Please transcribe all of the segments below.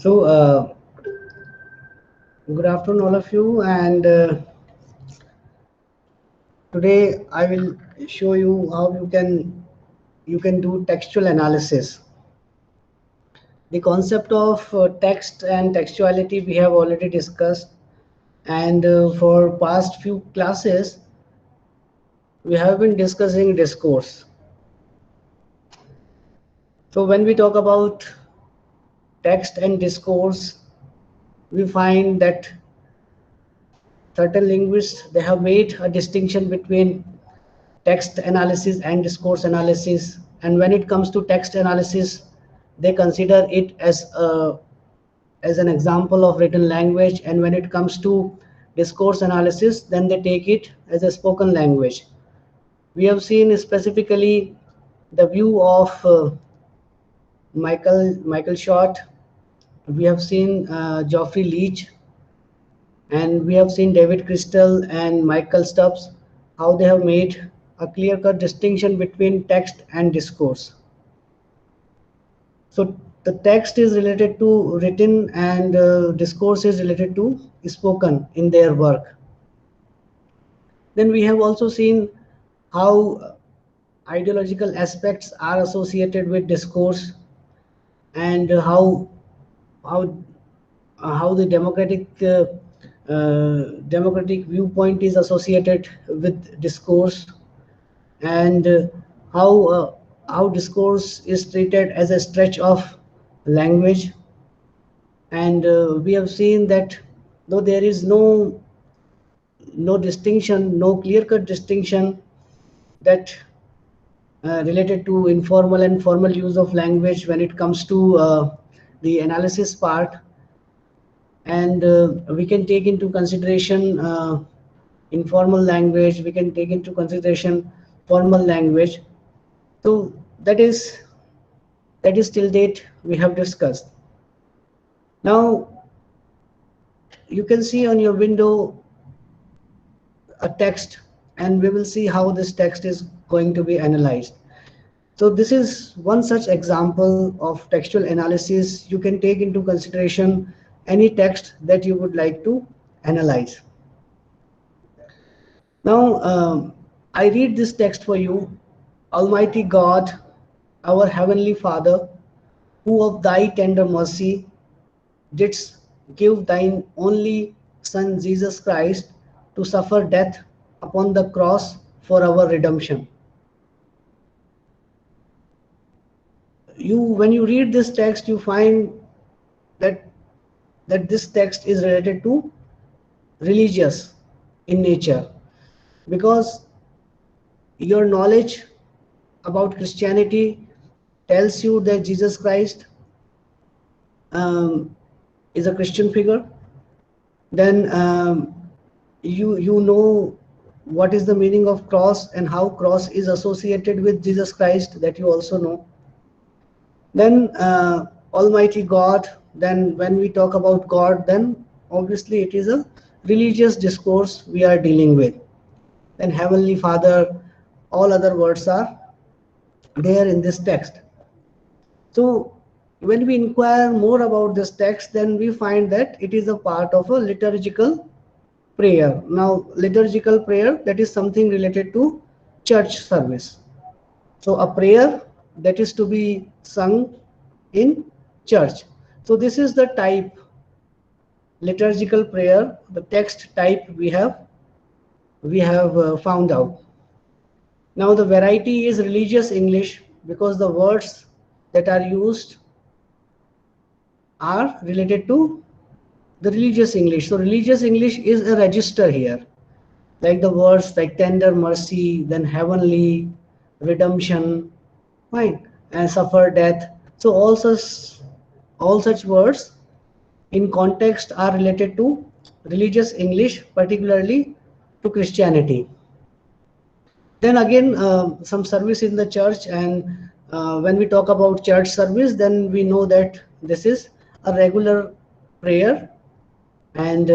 So, good afternoon, all of you. And today I will show you how you can do textual analysis. The concept of text and textuality we have already discussed, and for past few classes we have been discussing discourse. So, when we talk about text and discourse, we find that certain linguists they have made a distinction between text analysis and discourse analysis, and when it comes to text analysis they consider it as an example of written language, and when it comes to discourse analysis then they take it as a spoken language. We have seen specifically the view of Michael Short. We have seen Geoffrey Leach, and we have seen David Crystal and Michael Stubbs, how they have made a clear-cut distinction between text and discourse. So the text is related to written, and discourse is related to spoken in their work. Then we have also seen how ideological aspects are associated with discourse, and how how the democratic viewpoint is associated with discourse, and how discourse is treated as a stretch of language. And we have seen that though there is no distinction, no clear-cut distinction that related to informal and formal use of language when it comes to the analysis part, and we can take into consideration informal language, we can take into consideration formal language. So that is till date we have discussed. Now you can see on your window a text, and we will see how this text is going to be analyzed. So this is one such example of textual analysis. You can take into consideration any text that you would like to analyze. Now I read this text for you. Almighty God, our heavenly Father, who of thy tender mercy didst give thine only Son Jesus Christ to suffer death upon the cross for our redemption. When you read this text, you find that this text is related to religious in nature, because your knowledge about Christianity tells you that Jesus Christ is a Christian figure. Then you know what is the meaning of cross and how cross is associated with Jesus Christ, that you also know. Then Almighty God, then when we talk about God, then obviously it is a religious discourse we are dealing with. Then Heavenly Father, all other words are there in this text. So when we inquire more about this text, then we find that it is a part of a liturgical prayer. Now liturgical prayer, that is something related to church service. So a prayer that is to be sung in church. So this is the type, liturgical prayer, the text type we have found out. Now the variety is religious English, because the words that are used are related to the religious English. So religious English is a register here, like the words like tender mercy, then heavenly, redemption, fine, and suffer death. So all such words in context are related to religious English, particularly to Christianity. Then again, some service in the church, and when we talk about church service, then we know that this is a regular prayer, and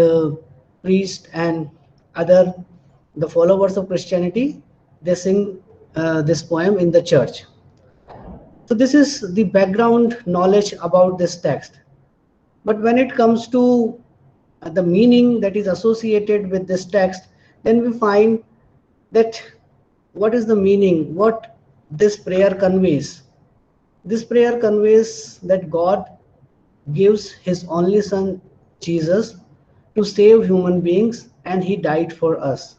priest and other the followers of Christianity, they sing this poem in the church. So this is the background knowledge about this text. But when it comes to the meaning that is associated with this text, then we find that what is the meaning, what this prayer conveys. This prayer conveys that God gives his only son Jesus to save human beings, and he died for us.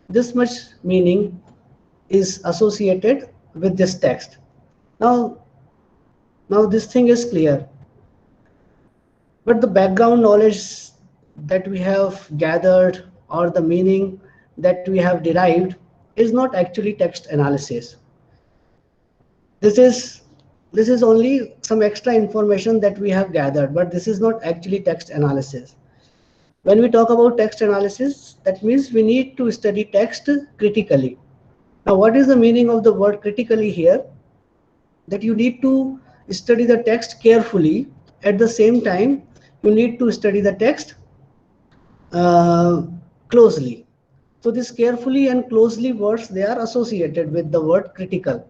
This much meaning is associated with this text. Now, now this thing is clear. But the background knowledge that we have gathered or the meaning that we have derived is not actually text analysis. This is this is only some extra information that we have gathered, but this is not actually text analysis. When we talk about text analysis, that means we need to study text critically. Now, what is the meaning of the word critically here? That you need to study the text carefully. At the same time, you need to study the text uh, closely. So this carefully and closely words, they are associated with the word critical.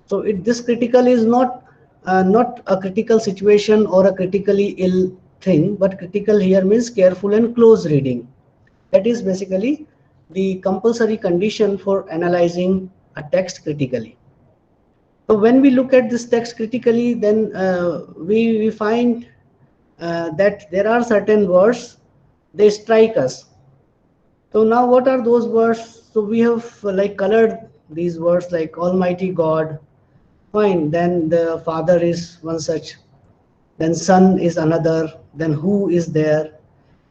So this critical is not a critical situation or a critically ill thing, but critical here means careful and close reading. That is basically the compulsory condition for analyzing a text critically. So when we look at this text critically, then we find that there are certain words, they strike us. So now what are those words? So we have like colored these words like Almighty God. Fine, then the Father is one such, then Son is another, then who is there,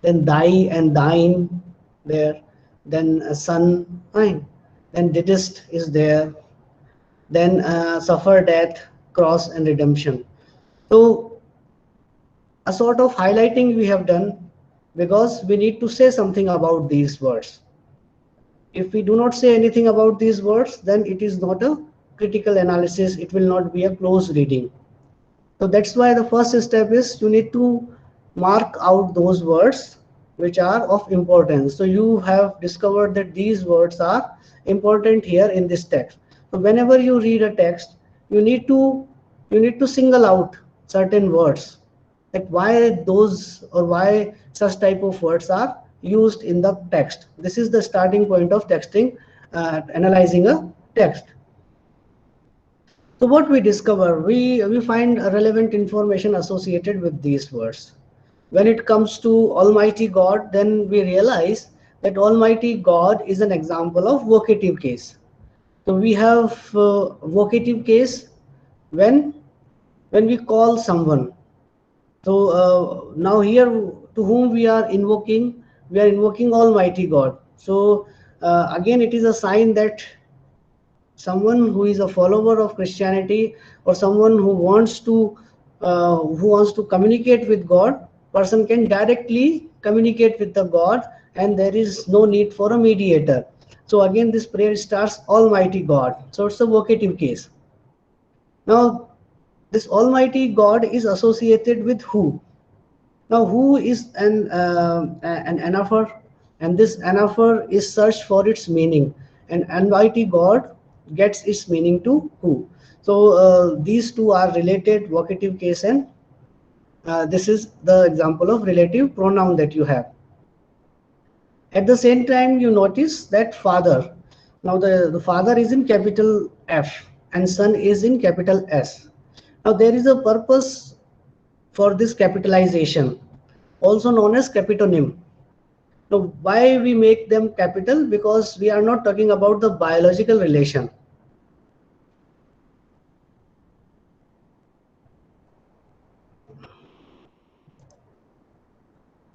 then thy and thine there, then Son, fine, then didst is there, then suffer death, cross and redemption. So a sort of highlighting we have done because we need to say something about these words. If we do not say anything about these words, then it is not a critical analysis, it will not be a close reading. So that's why the first step is you need to mark out those words which are of importance. So you have discovered that these words are important here in this text. So whenever you read a text, you need to single out certain words, like why those or why such type of words are used in the text. This is the starting point of texting, analyzing a text. So what we discover, we find relevant information associated with these words. When it comes to Almighty God, then we realize that Almighty God is an example of vocative case. So we have vocative case when we call someone. So now here to whom we are invoking Almighty God. So again, it is a sign that someone who is a follower of Christianity or someone who wants to communicate with God, person can directly communicate with the God, and there is no need for a mediator. So again, this prayer starts Almighty God. So it's a vocative case. Now, this Almighty God is associated with who? Now, who is an anaphor, and this anaphor is searched for its meaning, and Almighty God gets its meaning to who. So these two are related, vocative case, and this is the example of relative pronoun that you have. At the same time, you notice that Father. Now the Father is in capital F and Son is in capital S. Now there is a purpose for this capitalization, also known as capitonym. Now, why we make them capital? Because we are not talking about the biological relation.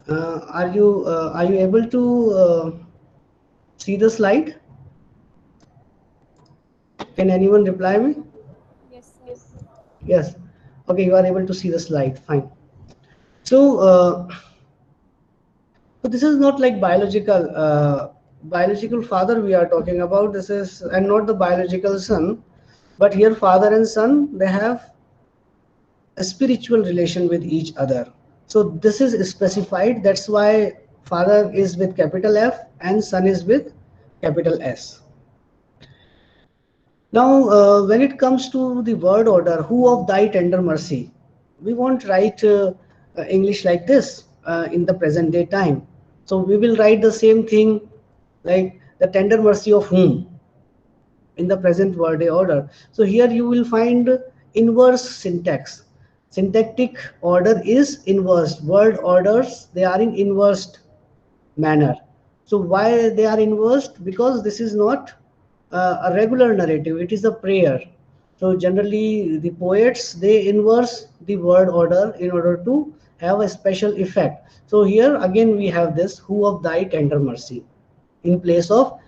Are you able to see the slide? Can anyone reply me? Yes, sir. Yes. Okay, you are able to see the slide. Fine. So, so this is not like biological father we are talking about. This is and not the biological son, but here father and son, they have a spiritual relation with each other. So this is specified. That's why father is with capital F and son is with capital S. Now, when it comes to the word order, who of thy tender mercy, we won't write English like this in the present day time. So we will write the same thing like the tender mercy of whom in the present word order. So here you will find inverse syntax. Syntactic order is inversed. Word orders, they are in inversed manner. So why they are inversed? Because this is not a regular narrative, it is a prayer. So generally the poets, they inverse the word order in order to have a special effect. So here again we have this who of thy tender mercy in place of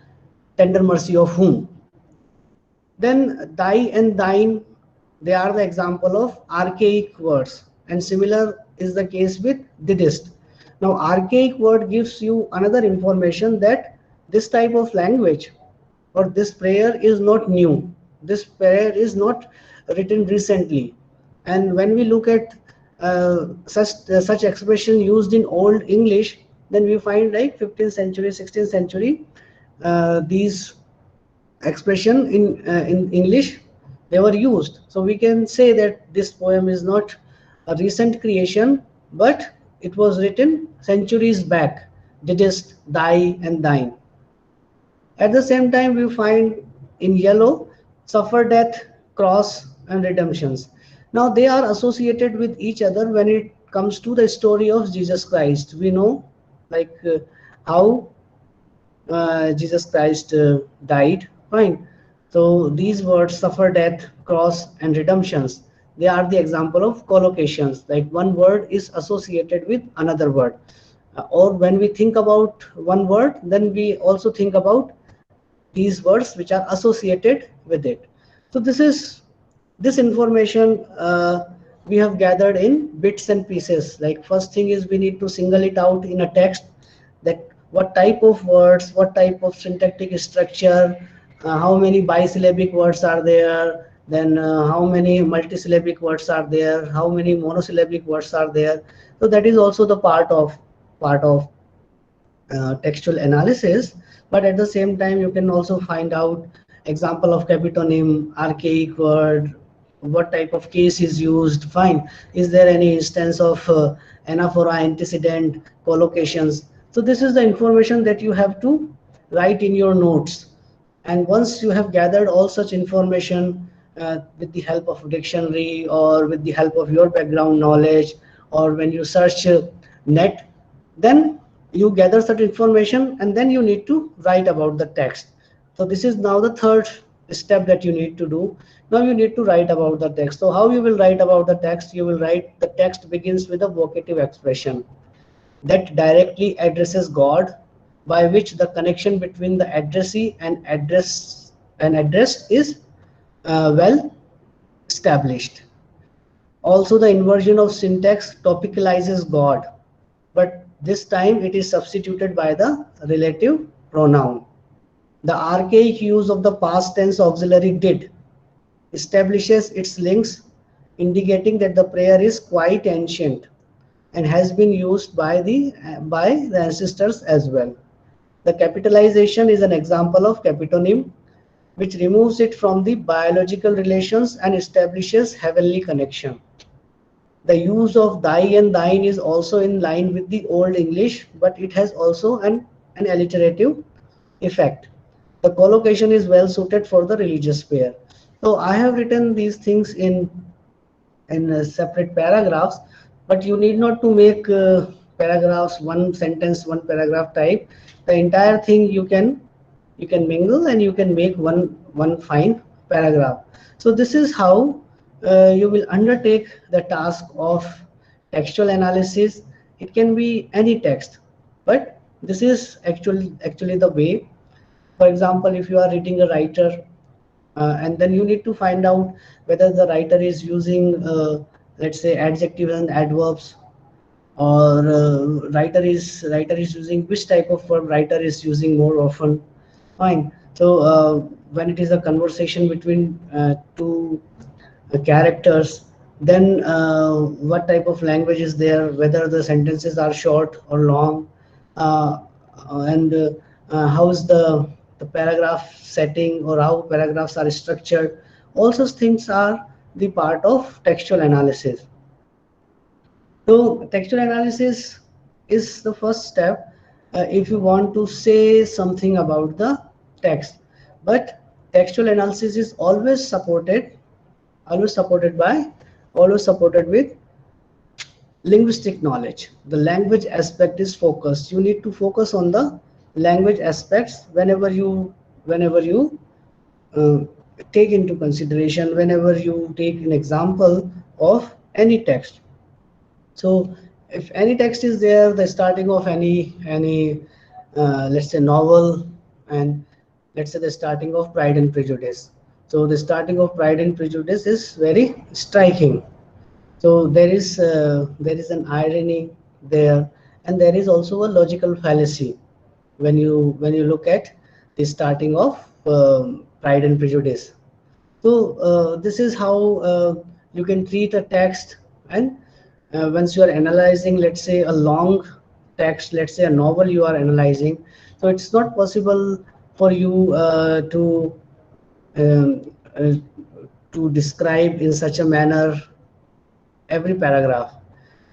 tender mercy of whom. Then thy and thine, they are the example of archaic words, and similar is the case with didst. Now archaic word gives you another information that this type of language or this prayer is not new. This prayer is not written recently. And when we look at such expression used in Old English, then we find like 15th century, 16th century, these expression in English, they were used. So we can say that this poem is not a recent creation, but it was written centuries back. Didst, thy, and thine. At the same time, we find in yellow, suffer death, cross, and redemptions. Now they are associated with each other when it comes to the story of Jesus Christ. We know like how Jesus Christ died. Fine. So these words, suffer death, cross, and redemptions, they are the example of collocations. Like one word is associated with another word. Or when we think about one word, then we also think about these words which are associated with it. So this information we have gathered in bits and pieces. Like first thing is we need to single it out in a text, that what type of words, what type of syntactic structure, how many bisyllabic words are there, then how many multisyllabic words are there, how many monosyllabic words are there. So that is also the part of textual analysis. But at the same time you can also find out example of capitonym, archaic word, what type of case is used. Fine. Is there any instance of anaphora, antecedent, collocations? So this is the information that you have to write in your notes. And once you have gathered all such information with the help of dictionary or with the help of your background knowledge, or when you search net, then you gather such information and then you need to write about the text. So this is now the third step that you need to do. Now you need to write about the text. So how you will write about the text? You will write the text begins with a vocative expression that directly addresses God, by which the connection between the addressee and addressed is well established. Also, the inversion of syntax topicalizes God, but this time it is substituted by the relative pronoun. The archaic use of the past tense auxiliary did establishes its links, indicating that the prayer is quite ancient and has been used by the ancestors as well. The capitalization is an example of capitonym, which removes it from the biological relations and establishes heavenly connection. The use of thy and thine is also in line with the Old English, but it has also an alliterative effect. The collocation is well suited for the religious prayer. So I have written these things in separate paragraphs, but you need not to make paragraphs, one sentence, one paragraph type. The entire thing you can mingle and you can make one fine paragraph. So this is how you will undertake the task of textual analysis. It can be any text, but this is actually the way. For example, if you are reading a writer, and then you need to find out whether the writer is using let's say adjectives and adverbs, or writer is using which type of verb writer is using more often. Fine. So when it is a conversation between two characters, then what type of language is there, whether the sentences are short or long, uh, and how is the paragraph setting, or how paragraphs are structured. All such things are the part of textual analysis. So textual analysis is the first step if you want to say something about the text. But textual analysis is always supported by, always supported with linguistic knowledge. The language aspect is focused. You need to focus on the language aspects whenever you uh, take into consideration, whenever you take an example of any text. So if any text is there, the starting of any let's say novel, and let's say the starting of Pride and Prejudice. So the starting of Pride and Prejudice is very striking. So there is an irony there, and there is also a logical fallacy when you look at the starting of Pride and Prejudice. So this is how you can treat a text, and once you are analyzing, let's say a long text, let's say a novel you are analyzing, so it's not possible for you um, uh, to describe in such a manner every paragraph,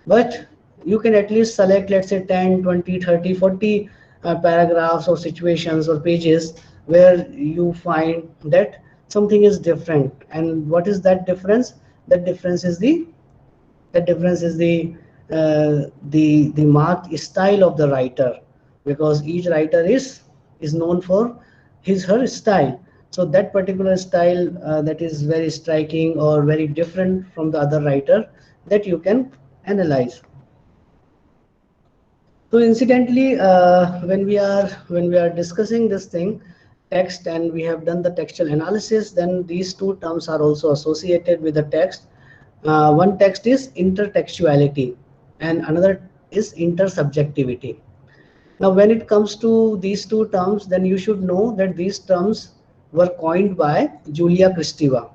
but you can at least select, let's say 10, 20, 30, 40 paragraphs or situations or pages where you find that something is different. And what is that difference? That difference is the marked style of the writer, because each writer is known for his her style. So that particular style that is very striking or very different from the other writer, that you can analyze. So incidentally, when we are discussing this thing, text, and we have done the textual analysis, then these two terms are also associated with the text. One text is intertextuality, and another is intersubjectivity. Now, when it comes to these two terms, then you should know that these terms were coined by Julia Kristeva.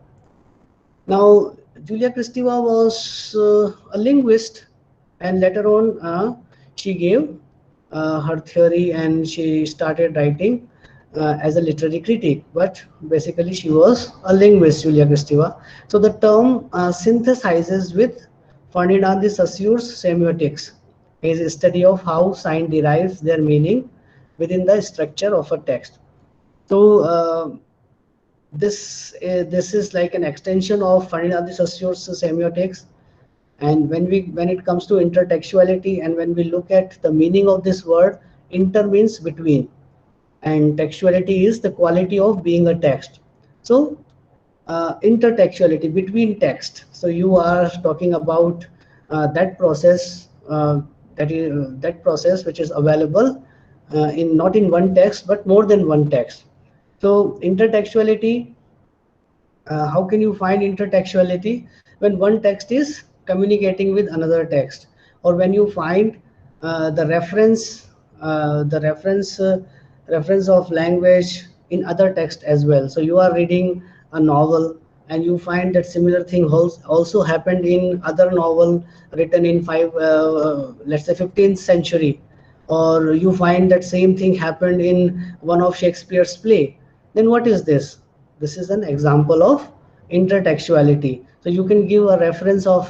Now, Julia Kristeva was a linguist, and later on she gave her theory, and she started writing as a literary critic. But basically, she was a linguist, Julia Kristeva. So the term synthesizes with Ferdinand de Saussure's semiotics, his study of how sign derives their meaning within the structure of a text. So this is like an extension of Ferdinand de Saussure's semiotics. And when it comes to intertextuality, and when we look at the meaning of this word, inter means between, and textuality is the quality of being a text. So intertextuality, between text. So you are talking about that process, that process which is available in not in one text but more than one text. So intertextuality, how can you find intertextuality? When one text is communicating with another text, or when you find the reference of language in other text as well. So you are reading a novel, and you find that similar thing also happened in other novel written in let's say 15th century, or you find that same thing happened in one of Shakespeare's play. Then what is this? This is an example of intertextuality. So you can give a reference of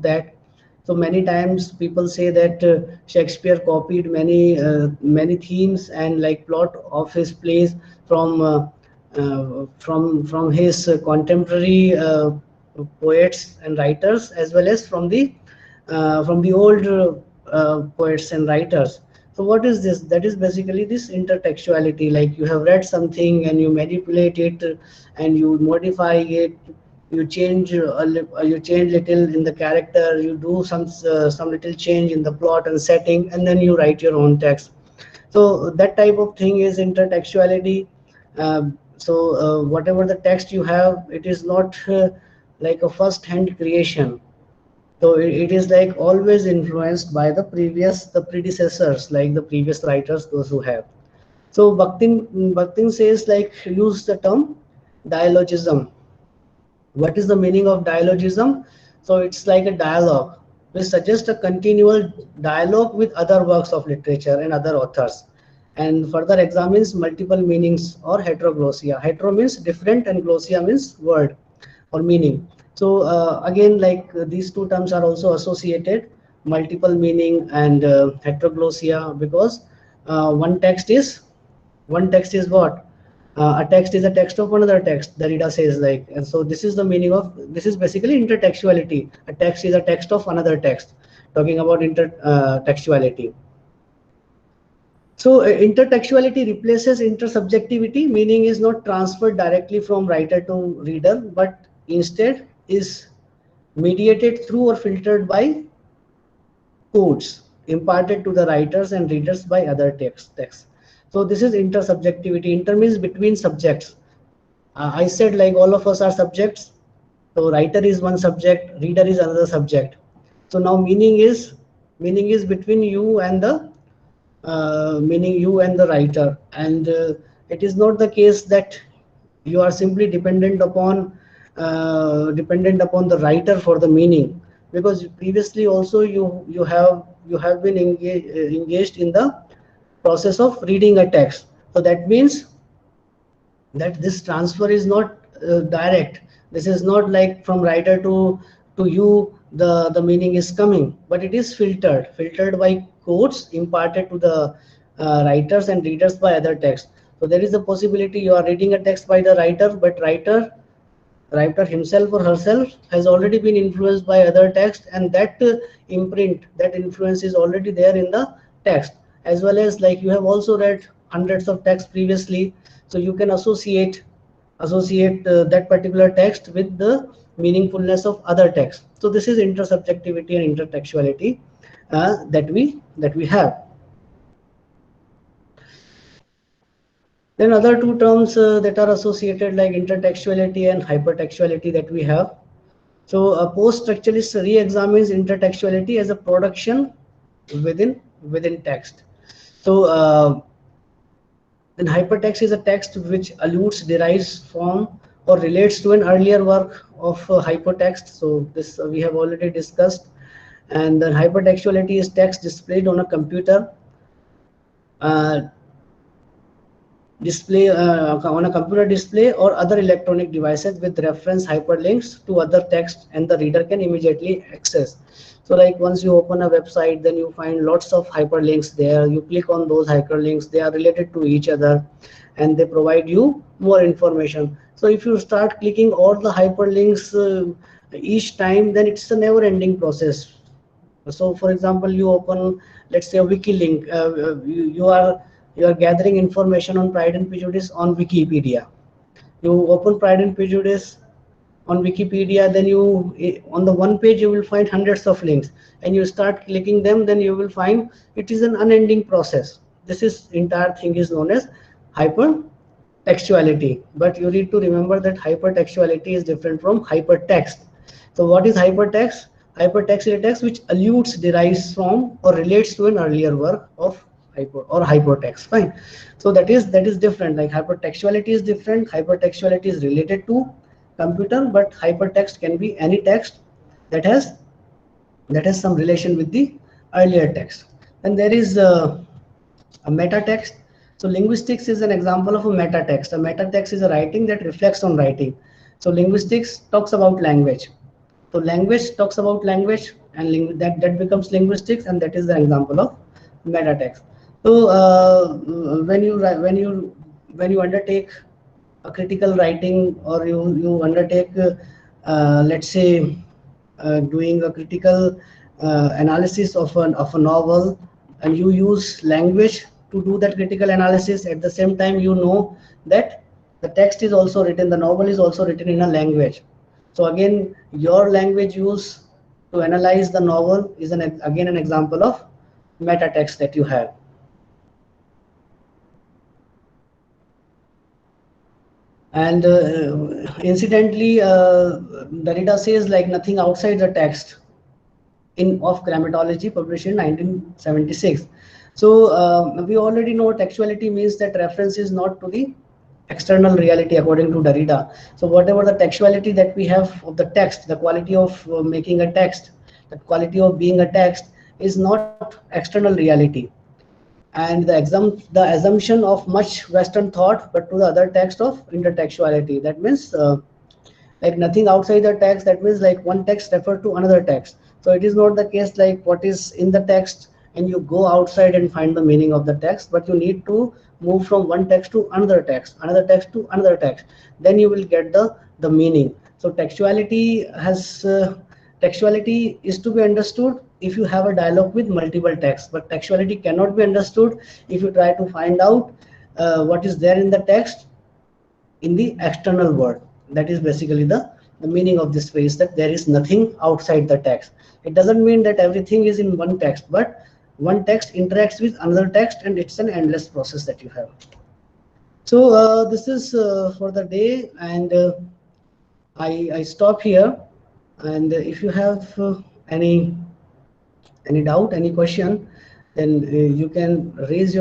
that. So many times people say that Shakespeare copied many themes and like plot of his plays from his contemporary poets and writers, as well as from the old poets and writers. So what is this? That is basically this intertextuality. Like you have read something and you manipulate it and you modify it, you change little in the character, you do some little change in the plot and setting, and then you write your own text. So that type of thing is intertextuality. Whatever the text you have, it is not like a first-hand creation. So it is like always influenced by the predecessors, like the previous writers, those who have. So Bakhtin says, like, use the term dialogism. What is the meaning of dialogism? So it's like a dialogue which suggests a continual dialogue with other works of literature and other authors, and further examines multiple meanings or heteroglossia. Hetero means different and glossia means word or meaning. So again, like these two terms are also associated multiple meaning and heteroglossia, because one text is what? A text is a text of another text, Derrida says, like. And so this is the meaning of, this is basically intertextuality. A text is a text of another text, talking about intertextuality. So intertextuality replaces intersubjectivity. Meaning is not transferred directly from writer to reader, but instead is mediated through or filtered by codes imparted to the writers and readers by other texts. So this is intersubjectivity. Inter means between subjects. I said, like, all of us are subjects. So writer is one subject, reader is another subject. So now meaning is between you and the writer, and it is not the case that you are simply dependent upon the writer for the meaning, because previously also you have been engaged in the process of reading a text. So that means that this transfer is not direct. This is not like from writer to you the meaning is coming, but it is filtered by codes imparted to the writers and readers by other texts. So there is a possibility you are reading a text by the writer, but writer himself or herself has already been influenced by other text, and that imprint, that influence is already there in the text. As well as, like, you have also read hundreds of texts previously, so you can associate that particular text with the meaningfulness of other texts. So this is intersubjectivity and intertextuality that we have. Then other two terms that are associated, like intertextuality and hypertextuality, that we have. So a post-structuralist re-examines intertextuality as a production within text. So then hypertext is a text which alludes, derives from, or relates to an earlier work of hypertext. So this we have already discussed. And then hypertextuality is text displayed on a computer. On a computer display or other electronic devices with reference hyperlinks to other text, and the reader can immediately access. So like once you open a website, then you find lots of hyperlinks there. You click on those hyperlinks, they are related to each other and they provide you more information. So if you start clicking all the hyperlinks each time, then it's a never ending process. So for example, you open, let's say, a wiki link. You are gathering information on Pride and Prejudice on Wikipedia. You open Pride and Prejudice on Wikipedia, then you, on the one page, you will find hundreds of links, and you start clicking them, then you will find it is an unending process. This is entire thing is known as hypertextuality. But you need to remember that hypertextuality is different from hypertext. So what is hypertext? Hypertext is a text which alludes, derives from, or relates to an earlier work of hypertext. Fine. So that is different. Like hypertextuality is different. Hypertextuality is related to computer, but hypertext can be any text that has some relation with the earlier text. And there is a meta text. So linguistics is an example of a meta text. A meta text is a writing that reflects on writing. So linguistics talks about language. So language talks about language, and that becomes linguistics, and that is the example of meta text. So when you undertake a critical writing, or you undertake let's say doing a critical analysis of a novel, and you use language to do that critical analysis, at the same time you know that the text is also written, the novel is also written in a language. So again, your language use to analyze the novel is again an example of meta text that you have. And incidentally, Derrida says, like, nothing outside the text of Grammatology, published in 1976. So we already know textuality means that reference is not to the external reality, according to Derrida. So whatever the textuality that we have of the text, the quality of making a text, the quality of being a text, is not external reality. And the assumption of much Western thought, but to the other text of intertextuality. That means like nothing outside the text. That means like one text referred to another text. So it is not the case like what is in the text and you go outside and find the meaning of the text, but you need to move from one text to another text, another text to another text, then you will get the meaning. So textuality is to be understood if you have a dialogue with multiple texts, but textuality cannot be understood if you try to find out what is there in the text in the external world. That is basically the meaning of this phrase, that there is nothing outside the text. It doesn't mean that everything is in one text, but one text interacts with another text, and it's an endless process that you have. So this is for the day, and I stop here. And if you have any doubt, any question, then you can raise your